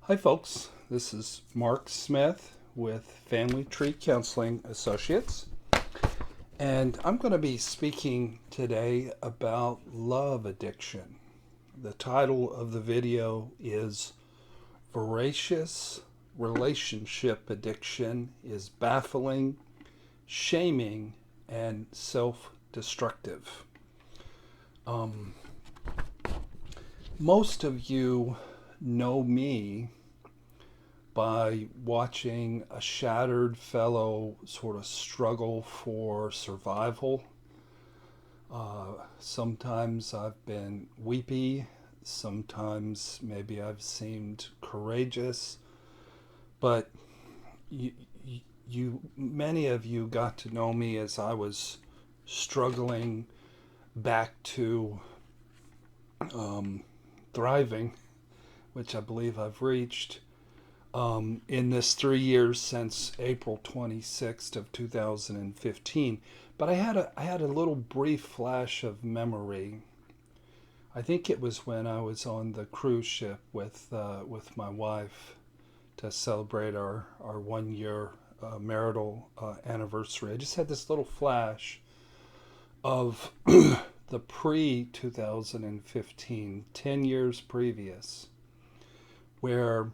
Hi, folks. This is Mark Smith with Family Tree Counseling Associates, and I'm going to be speaking today about love addiction. The title of the video is Voracious Relationship Addiction is Baffling, Shaming, and Self-Destructive. Most of you know me by watching a shattered fellow sort of struggle for survival. Sometimes I've been weepy, sometimes maybe I've seemed courageous, but many of you got to know me as I was struggling back to thriving, which I believe I've reached. In this 3 years since April 26th of 2015. But I had a little brief flash of memory. I think it was when I was on the cruise ship with my wife to celebrate our 1 year marital anniversary. I just had this little flash of the pre-2015, 10 years previous, where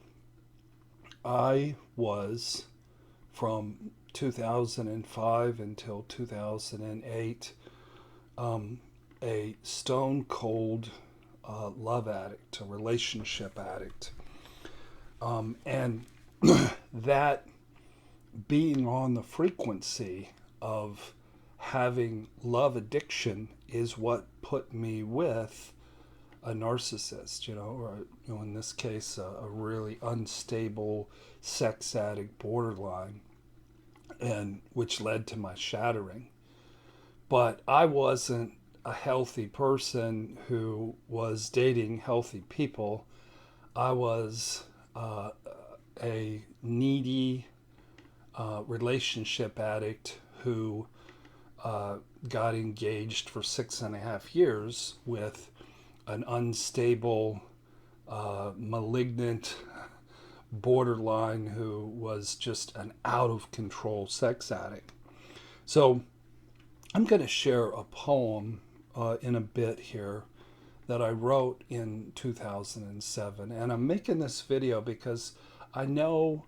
I was, from 2005 until 2008, a stone cold love addict, a relationship addict. And that being on the frequency of having love addiction is what put me with a narcissist, or in this case, a really unstable sex addict borderline, and which led to my shattering. But I wasn't a healthy person who was dating healthy people. I was a needy relationship addict who got engaged for 6.5 years with an unstable, malignant borderline who was just an out-of-control sex addict. So I'm going to share a poem in a bit here that I wrote in 2007. And I'm making this video because I know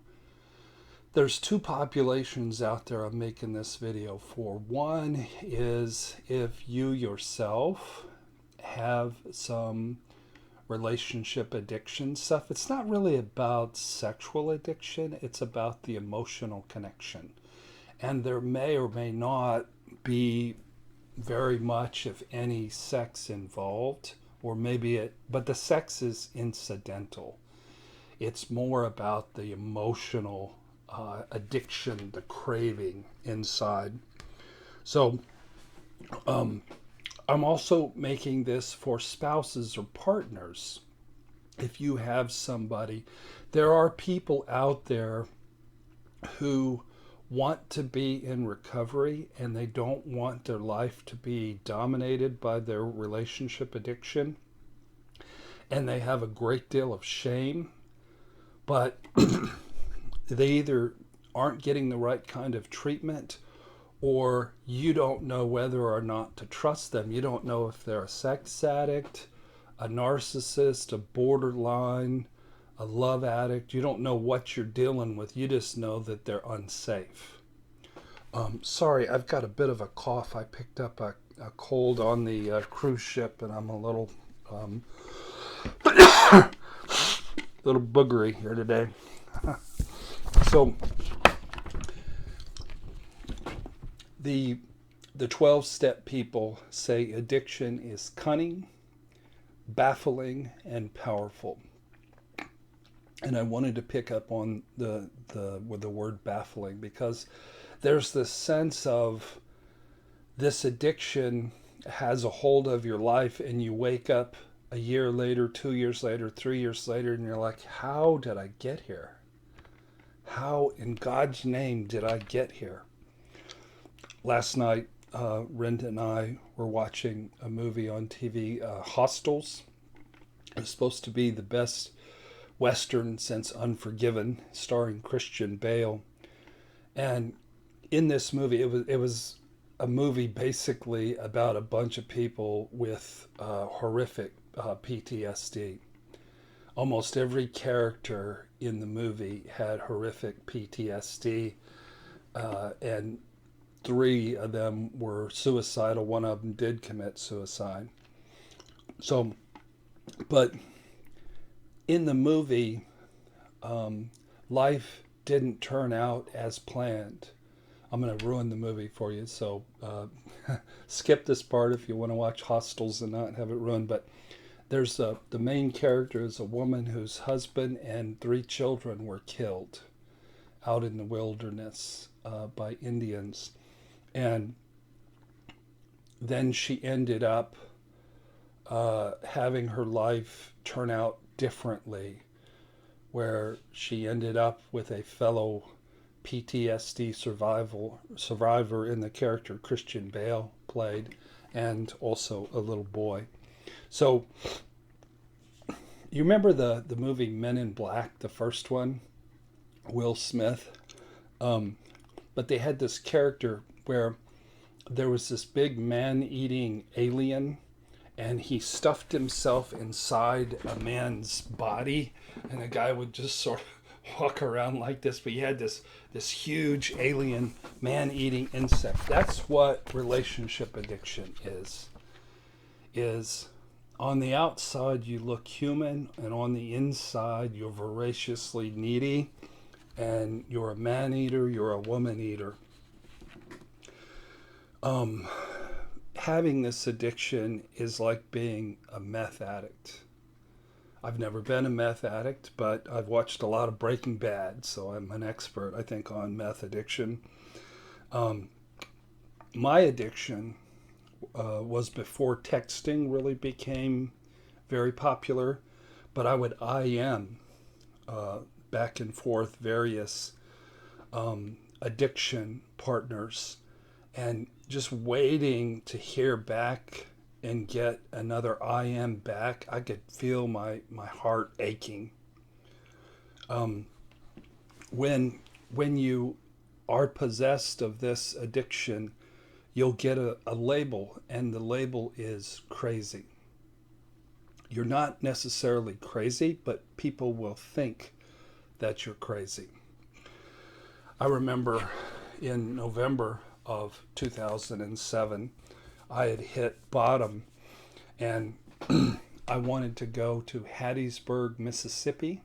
there's two populations out there I'm making this video for. One is if you yourself have some relationship addiction stuff. It's not really about sexual addiction, it's about the emotional connection. And there may or may not be very much, if any, sex involved, or maybe but the sex is incidental. It's more about the emotional addiction, the craving inside. So, I'm also making this for spouses or partners. If you have somebody, there are people out there who want to be in recovery and they don't want their life to be dominated by their relationship addiction. And they have a great deal of shame, but they either aren't getting the right kind of treatment, or you don't know whether or not to trust them. You don't know if they're a sex addict, a narcissist, a borderline, a love addict. You don't know what you're dealing with. You just know that they're unsafe. Sorry, I've got a bit of a cough. I picked up a cold on the cruise ship, and I'm a little little boogery here today. So the 12-step people say addiction is cunning, baffling, and powerful. And I wanted to pick up on the word baffling because there's this sense of this addiction has a hold of your life, and you wake up a year later, 2 years later, 3 years later, and you're like, how did I get here? How in God's name did I get here? Last night, Renda and I were watching a movie on TV, Hostels. It was supposed to be the best Western since Unforgiven, starring Christian Bale. And in this movie, it was a movie basically about a bunch of people with horrific PTSD. Almost every character in the movie had horrific PTSD, and three of them were suicidal. One of them did commit suicide. So, but in the movie, life didn't turn out as planned. I'm going to ruin the movie for you, so skip this part if you want to watch Hostels and not have it ruined. But there's the main character is a woman whose husband and three children were killed out in the wilderness by Indians. And then she ended up having her life turn out differently, where she ended up with a fellow PTSD survivor in the character Christian Bale played, and also a little boy. So you remember the movie Men in Black, the first one, Will Smith? But they had this character where there was this big man-eating alien, and he stuffed himself inside a man's body, and the guy would just sort of walk around like this, but he had this huge alien man-eating insect. That's what relationship addiction is on the outside you look human, and on the inside you're voraciously needy, and you're a man-eater, you're a woman-eater. Having this addiction is like being a meth addict. I've never been a meth addict, but I've watched a lot of Breaking Bad, so I'm an expert, I think, on meth addiction. My addiction was before texting really became very popular, but I would IM back and forth various addiction partners, and just waiting to hear back and get another IM back, I could feel my heart aching. When you are possessed of this addiction, you'll get a label, and the label is crazy. You're not necessarily crazy, but people will think that you're crazy. I remember in November of 2007, I had hit bottom, and I wanted to go to Hattiesburg, Mississippi,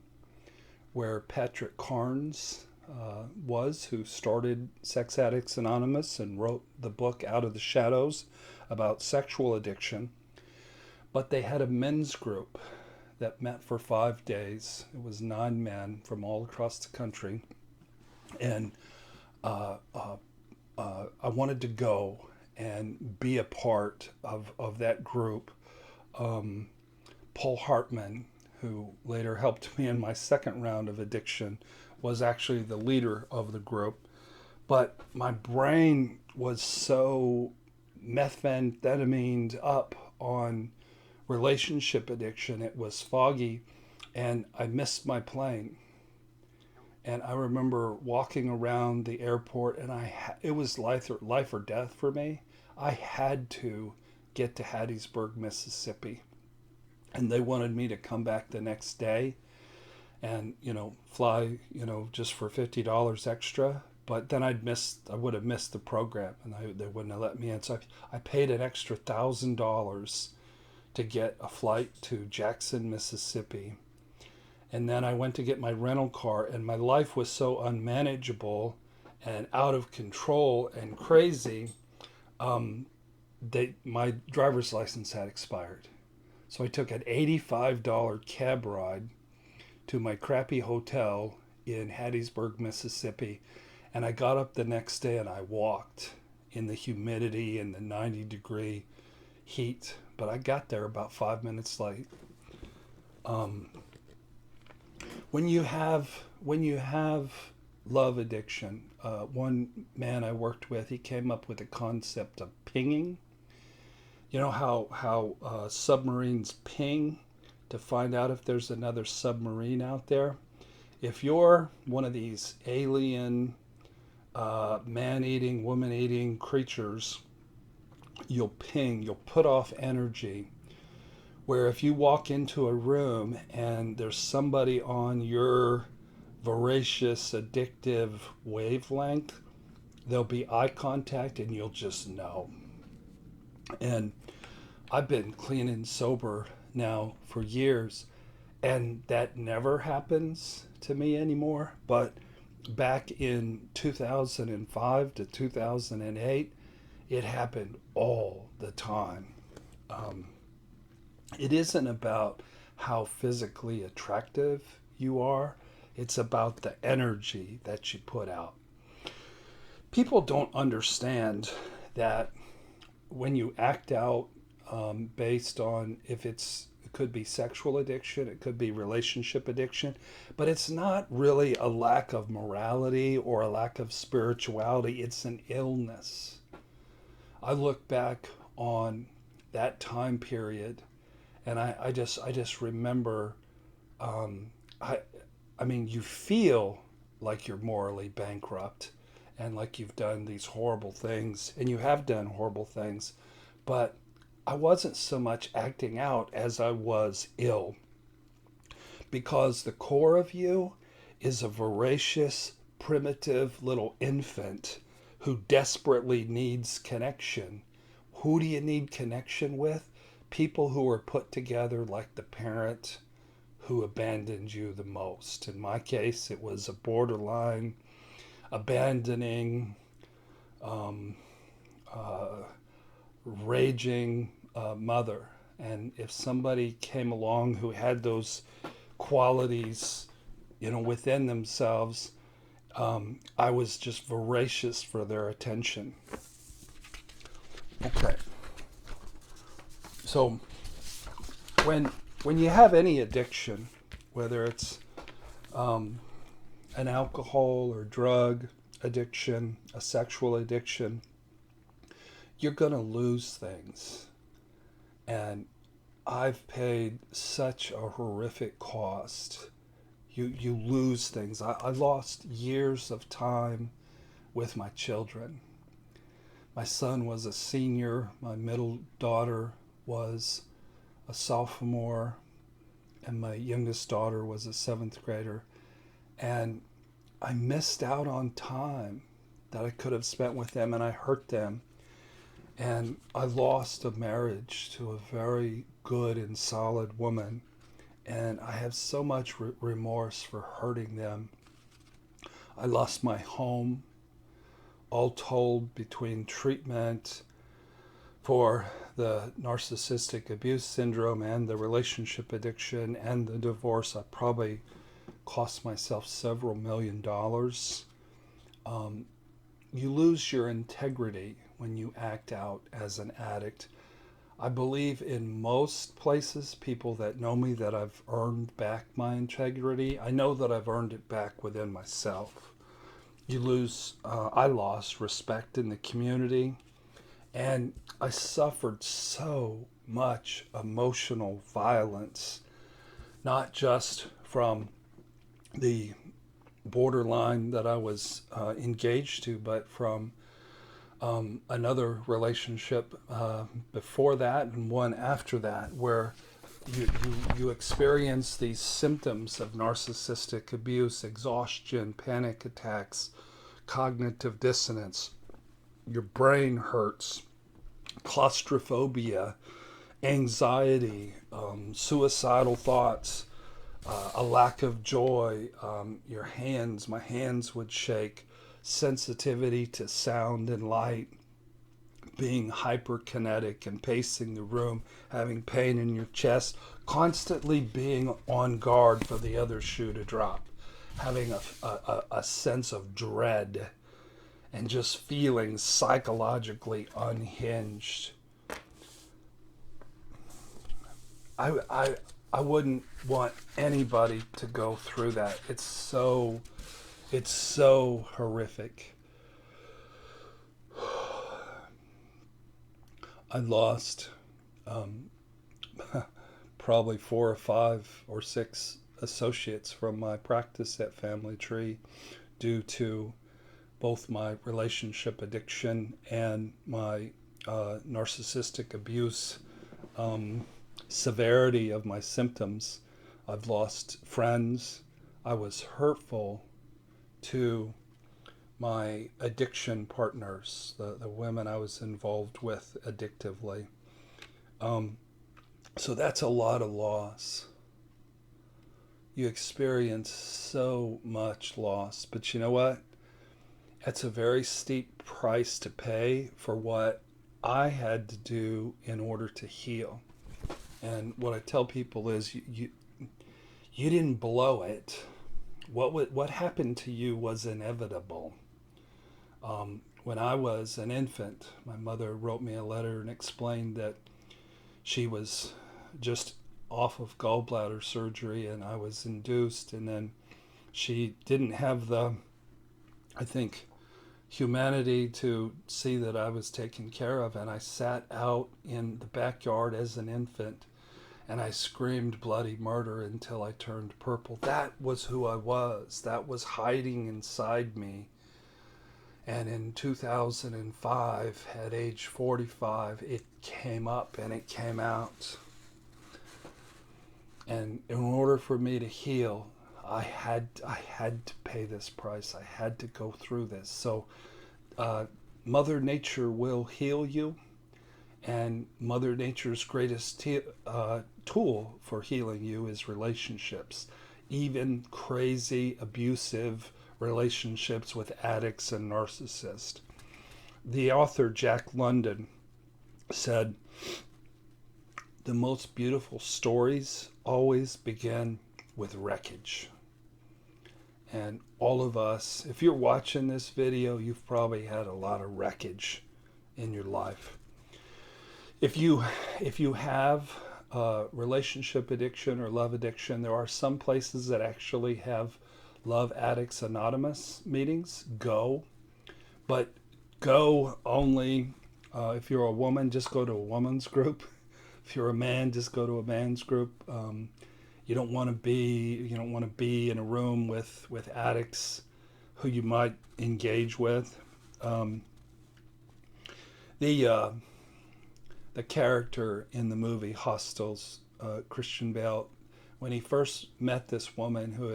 where Patrick Carnes was, who started Sex Addicts Anonymous and wrote the book Out of the Shadows about sexual addiction. But they had a men's group that met for 5 days. It was 9 men from all across the country, and I wanted to go and be a part of that group. Paul Hartman, who later helped me in my second round of addiction, was actually the leader of the group. But my brain was so methamphetamine up on relationship addiction, it was foggy, and I missed my plane. And I remember walking around the airport, and it was life or death for me. I had to get to Hattiesburg, Mississippi. And they wanted me to come back the next day and, fly, just for $50 extra. But then I would have missed the program, and they wouldn't have let me in. So I paid an extra $1,000 to get a flight to Jackson, Mississippi. And then I went to get my rental car, and my life was so unmanageable and out of control and crazy. My driver's license had expired. So I took an $85 cab ride to my crappy hotel in Hattiesburg, Mississippi. And I got up the next day and I walked in the humidity and the 90-degree heat. But I got there about 5 minutes late. When you have love addiction, one man I worked with, he came up with the concept of pinging. You know how submarines ping to find out if there's another submarine out there. If you're one of these alien, man-eating, woman-eating creatures, you'll put off energy. Where if you walk into a room and there's somebody on your voracious, addictive wavelength, there'll be eye contact and you'll just know. And I've been clean and sober now for years, and that never happens to me anymore. But back in 2005 to 2008, it happened all the time. It isn't about how physically attractive you are, it's about the energy that you put out. People don't understand that when you act out based on if it could be sexual addiction, it could be relationship addiction, but it's not really a lack of morality or a lack of spirituality, it's an illness. I look back on that time period and I just remember, I mean, you feel like you're morally bankrupt and like you've done these horrible things, and you have done horrible things, but I wasn't so much acting out as I was ill, because the core of you is a voracious, primitive little infant who desperately needs connection. Who do you need connection with? People who are put together like the parent who abandoned you the most. In my case, it was a borderline, abandoning, raging mother. And if somebody came along who had those qualities, within themselves, I was just voracious for their attention. Okay. So when you have any addiction, whether it's an alcohol or drug addiction, a sexual addiction, you're going to lose things. And I've paid such a horrific cost. You lose things. I lost years of time with my children. My son was a senior. My middle daughter was a sophomore. And my youngest daughter was a 7th grader. And I missed out on time that I could have spent with them, and I hurt them. And I lost a marriage to a very good and solid woman. And I have so much remorse for hurting them. I lost my home, all told, between treatment for the Narcissistic Abuse Syndrome and the relationship addiction and the divorce. I probably cost myself several $1,000,000. You lose your integrity when you act out as an addict. I believe in most places, people that know me, that I've earned back my integrity. I know that I've earned it back within myself. I lost respect in the community, and I suffered so much emotional violence, not just from the borderline that I was engaged to, but from another relationship before that and one after that, where you experience these symptoms of narcissistic abuse: exhaustion, panic attacks, cognitive dissonance. Your brain hurts, claustrophobia, anxiety, suicidal thoughts, a lack of joy. My hands would shake, sensitivity to sound and light, being hyperkinetic and pacing the room, having pain in your chest, constantly being on guard for the other shoe to drop, having a sense of dread, and just feeling psychologically unhinged. I wouldn't want anybody to go through that. It's so horrific. I lost probably 4 or 5 or 6 associates from my practice at Family Tree due to both my relationship addiction and my narcissistic abuse, severity of my symptoms. I've lost friends. I was hurtful to my addiction partners, the women I was involved with addictively. So that's a lot of loss. You experience so much loss, but you know what? That's a very steep price to pay for what I had to do in order to heal. And what I tell people is you didn't blow it. What happened to you was inevitable. When I was an infant, my mother wrote me a letter and explained that she was just off of gallbladder surgery and I was induced, and then she didn't have the, I think, humanity to see that I was taken care of, and I sat out in the backyard as an infant and I screamed bloody murder until I turned purple. That was who I was. That was hiding inside me. And in 2005, at age 45, it came up and it came out. And in order for me to heal, I had to pay this price. I had to go through this. So Mother Nature will heal you, and Mother Nature's greatest tool for healing you is relationships, even crazy, abusive relationships with addicts and narcissists. The author Jack London said, "The most beautiful stories always begin with wreckage." And all of us, if you're watching this video, you've probably had a lot of wreckage in your life. If you have relationship addiction or love addiction, there are some places that actually have Love Addicts Anonymous meetings. Go. But go only if you're a woman, just go to a woman's group. If you're a man, just go to a man's group. You don't want to be in a room with addicts who you might engage with. The character in the movie Hostels, Christian Bale, when he first met this woman who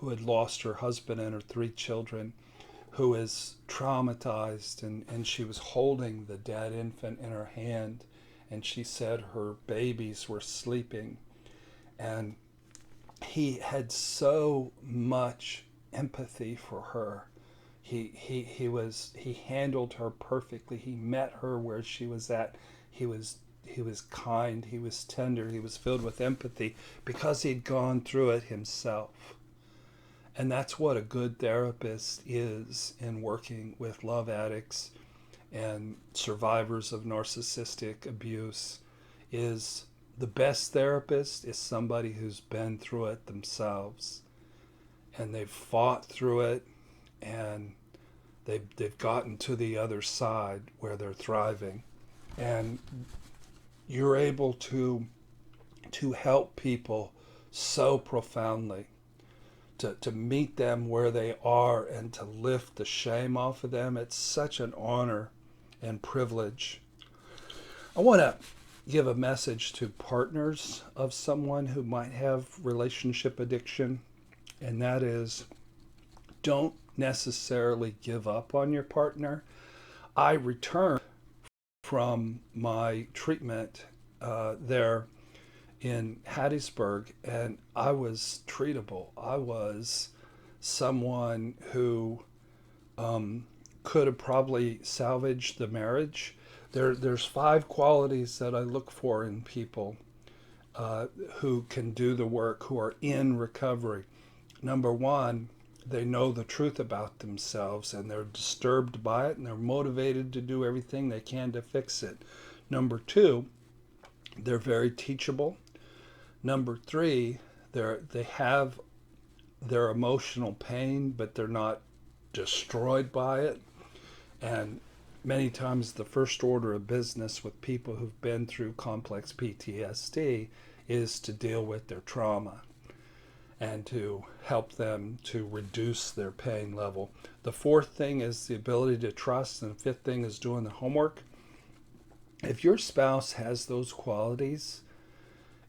had lost her husband and her 3 children, who is traumatized, and she was holding the dead infant in her hand, and she said her babies were sleeping, and he had so much empathy for her. He handled her perfectly. He met her where she was at. He was kind, he was tender, he was filled with empathy because he'd gone through it himself. And that's what a good therapist is in working with love addicts and survivors of narcissistic abuse. Is the best therapist is somebody who's been through it themselves, and they've fought through it, and they've gotten to the other side where they're thriving. And you're able to help people so profoundly, to meet them where they are and to lift the shame off of them. It's such an honor and privilege. I want to give a message to partners of someone who might have relationship addiction, and that is, don't necessarily give up on your partner. I returned from my treatment there in Hattiesburg, and I was treatable. I was someone who could have probably salvaged the marriage. There's 5 qualities that I look for in people who can do the work, who are in recovery. Number 1, they know the truth about themselves and they're disturbed by it and they're motivated to do everything they can to fix it. Number 2, they're very teachable. Number 3, they have their emotional pain, but they're not destroyed by it. And many times the first order of business with people who've been through complex PTSD is to deal with their trauma and to help them to reduce their pain level. The fourth thing is the ability to trust, and the fifth thing is doing the homework. If your spouse has those qualities,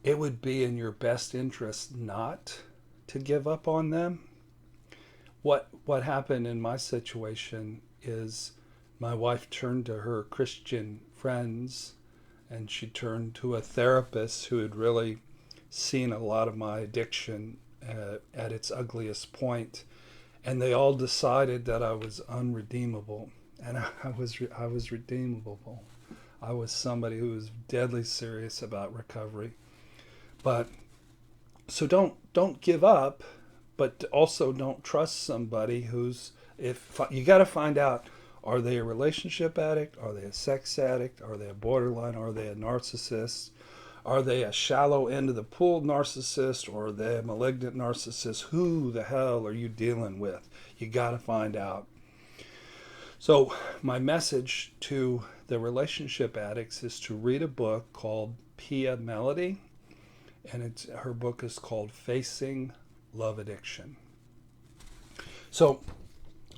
it would be in your best interest not to give up on them. What happened in my situation is my wife turned to her Christian friends, and she turned to a therapist who had really seen a lot of my addiction at its ugliest point, and they all decided that I was unredeemable, and I was redeemable. I was somebody who was deadly serious about recovery. But so don't give up, but also don't trust somebody who's, if you got to find out, are they a relationship addict? Are they a sex addict? Are they a borderline? Are they a narcissist? Are they a shallow end of the pool narcissist, or are they a malignant narcissist? Who the hell are you dealing with? You got to find out. So my message to the relationship addicts is to read a book called Pia Melody, and her book is called Facing Love Addiction. So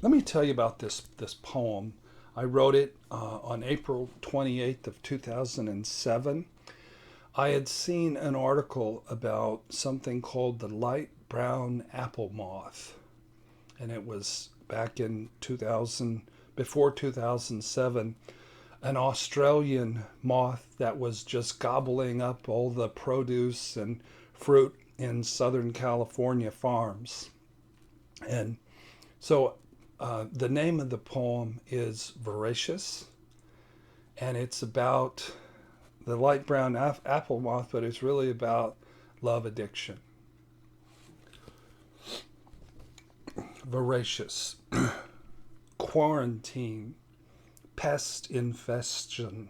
let me tell you about this poem. I wrote it on April 28th of 2007. I had seen an article about something called the light brown apple moth, and it was back in 2000, before 2007, an Australian moth that was just gobbling up all the produce and fruit in Southern California farms. And so the name of the poem is Voracious, and it's about the light brown apple moth, but it's really about love addiction. Voracious. Quarantine. Pest infestation.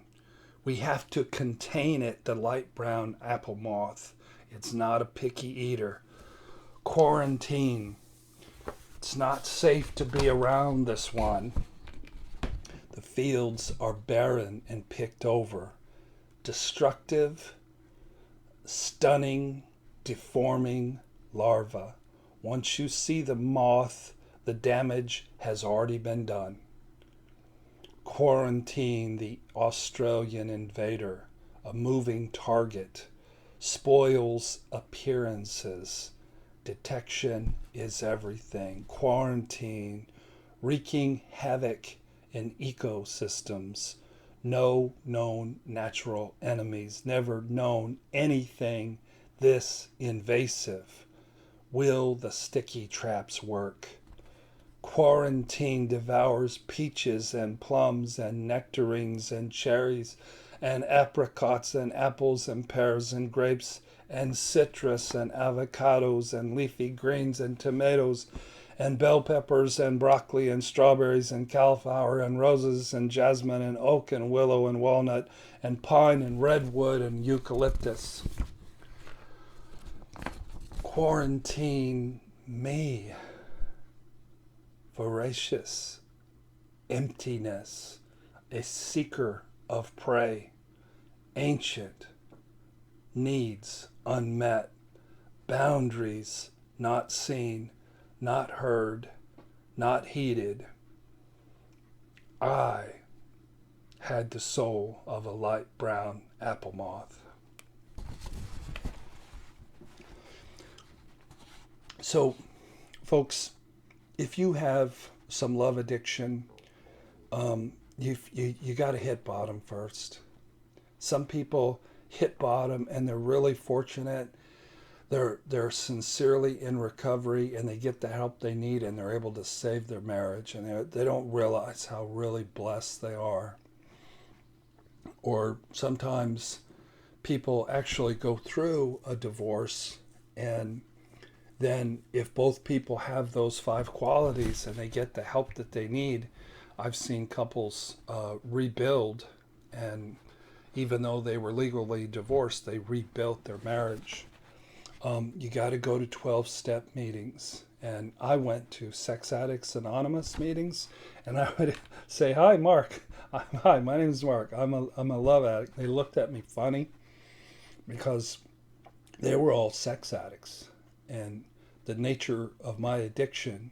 We have to contain it, the light brown apple moth. It's not a picky eater. Quarantine. It's not safe to be around this one. The fields are barren and picked over. Destructive, stunning, deforming larva. Once you see the moth, the damage has already been done. Quarantine, the Australian invader, a moving target, spoils appearances. Detection is everything. Quarantine, wreaking havoc in ecosystems. No known natural enemies, never known anything this invasive. Will the sticky traps work? Quarantine devours peaches and plums and nectarines and cherries and apricots and apples and pears and grapes and citrus and avocados and leafy greens and tomatoes and bell peppers and broccoli and strawberries and cauliflower and roses and jasmine and oak and willow and walnut and pine and redwood and eucalyptus. Quarantine me. Voracious. Emptiness. A seeker of prey. Ancient. Needs unmet. Boundaries not seen. Not heard, not heeded. I had the soul of a light brown apple moth. So, folks, if you have some love addiction, you got to hit bottom first. Some people hit bottom and they're really fortunate. They're sincerely in recovery and they get the help they need and they're able to save their marriage, and they don't realize how really blessed they are. Or sometimes people actually go through a divorce, and then if both people have those 5 qualities and they get the help that they need, I've seen couples rebuild, and even though they were legally divorced, they rebuilt their marriage. You got to go to 12-step meetings. And I went to Sex Addicts Anonymous meetings, and I would say, "Hi, Mark. Hi, my name is Mark. I'm a love addict." They looked at me funny because they were all sex addicts. And the nature of my addiction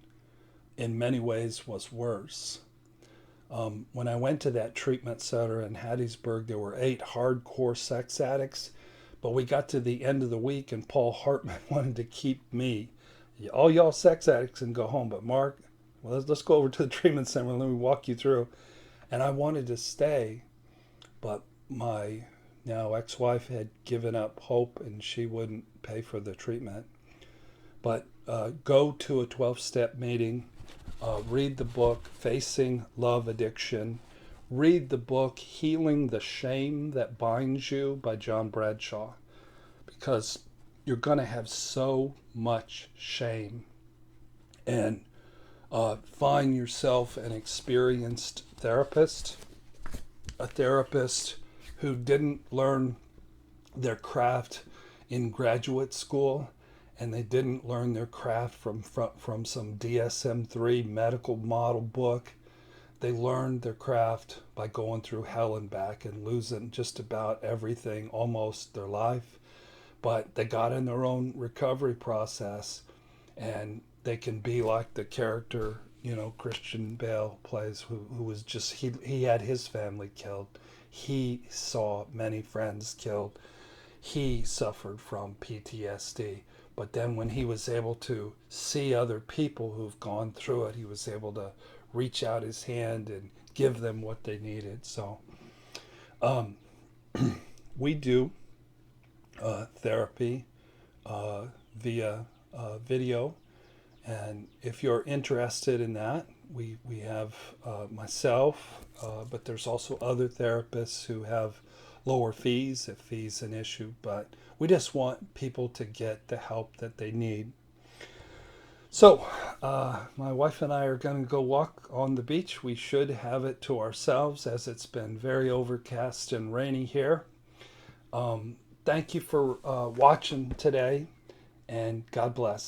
in many ways was worse. When I went to that treatment center in Hattiesburg, there were 8 hardcore sex addicts, but we got to the end of the week and Paul Hartman wanted to keep me, all y'all sex addicts, and go home. But Mark, well, let's go over to the treatment center and let me walk you through. And I wanted to stay, but my now ex-wife had given up hope and she wouldn't pay for the treatment. But go to a 12-step meeting, read the book Facing Love Addiction, read the book Healing the Shame That Binds You by John Bradshaw, because you're going to have so much shame. And find yourself an experienced therapist, a therapist who didn't learn their craft in graduate school, and they didn't learn their craft from some DSM-3 medical model book. They learned their craft by going through hell and back and losing just about everything, almost their life. But they got in their own recovery process, and they can be like the character, Christian Bale plays, who was just, he had his family killed. He saw many friends killed. He suffered from PTSD. But then when he was able to see other people who've gone through it, he was able to reach out his hand and give them what they needed. So we do therapy via video. And if you're interested in that, we have myself, but there's also other therapists who have lower fees if fees an issue. But we just want people to get the help that they need. So my wife and I are going to go walk on the beach. We should have it to ourselves as it's been very overcast and rainy here. Thank you for watching today, and God bless.